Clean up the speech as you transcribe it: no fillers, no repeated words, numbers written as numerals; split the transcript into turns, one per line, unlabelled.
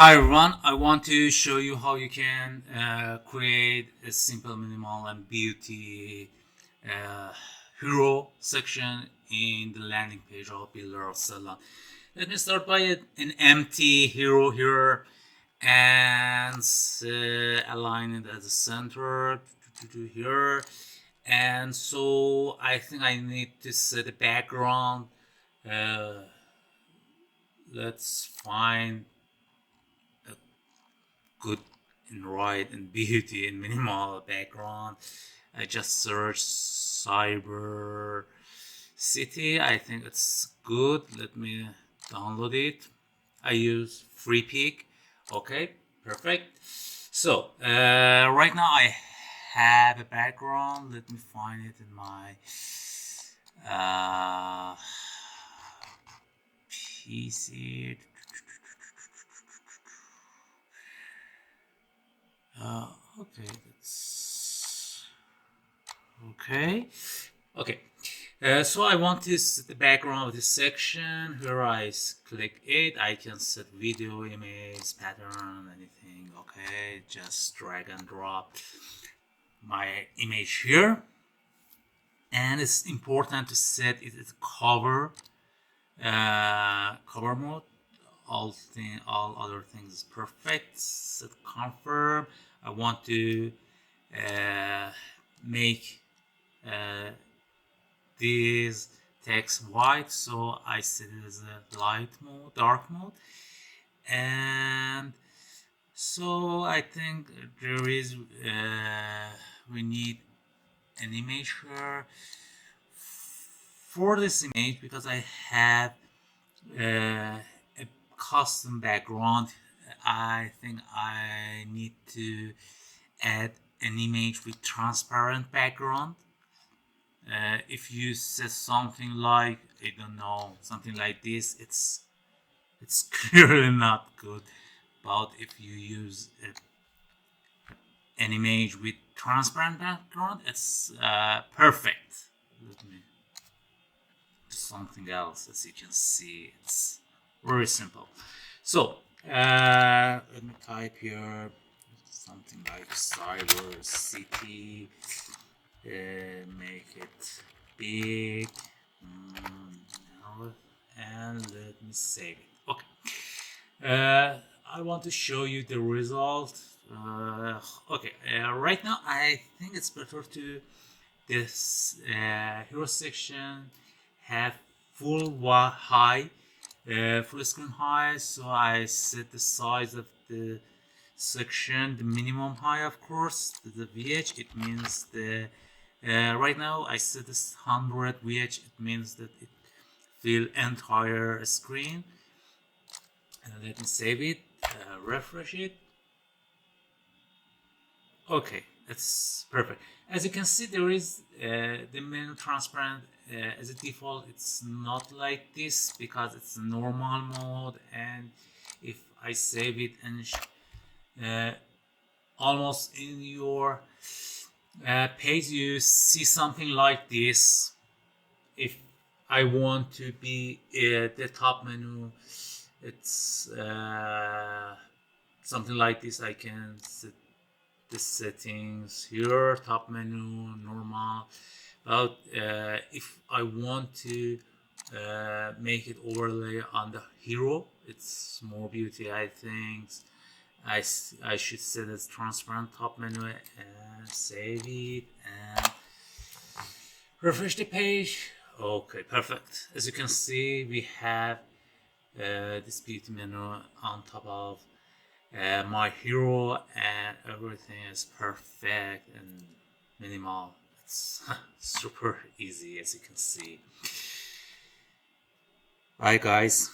Hi everyone, I want to show you how you can create a simple minimal and beauty uh, hero section in the landing page of Builder of Selldone. Let me start by an empty hero here and align it at the center to here. And so I think I need to set a background. Uh, let's find good and right and beauty and minimal background. I just searched cyber city. I think it's good. Let me download it. I use free peak. Okay, perfect. So right now I have a background. Let me find it in my PC. Okay, that's okay. Okay, so I want to set the background of this section. Here I click it. I can set video, image, pattern, anything. Okay, just drag and drop my image here. And it's important to set it as cover mode. All other things is perfect. Set confirm. I want to make this text white, so I set it as a light mode, dark mode. And so I think there is we need an image here for this image, because I have a custom background. I think I need to add an image with transparent background. If you set something like, I don't know, something like this, it's clearly not good. But if you use an image with transparent background, it's perfect. Let me do something else. As you can see, it's very simple. So let me type here something like cyber city. Make it big, and let me save it. Okay, I want to show you the result. Okay, right now I think it's better to this hero section have full screen high, so I set the size of the section, the minimum high, of course, the VH. It means the right now I set this 100 VH. It means that it fill entire screen. And let me save it, refresh it. Okay, that's perfect. As you can see, there is the menu transparent as a default. It's not like this because it's a normal mode, and if I save it and almost in your page you see something like this. If I want to be the top menu, it's something like this. I can set the settings here, top menu, normal. But if I want to make it overlay on the hero, it's more beauty, I think. I should set as transparent top menu and save it and refresh the page. Okay, perfect. As you can see, we have this beauty menu on top of my hero, and everything is perfect and minimal. It's super easy, as you can see. Bye guys.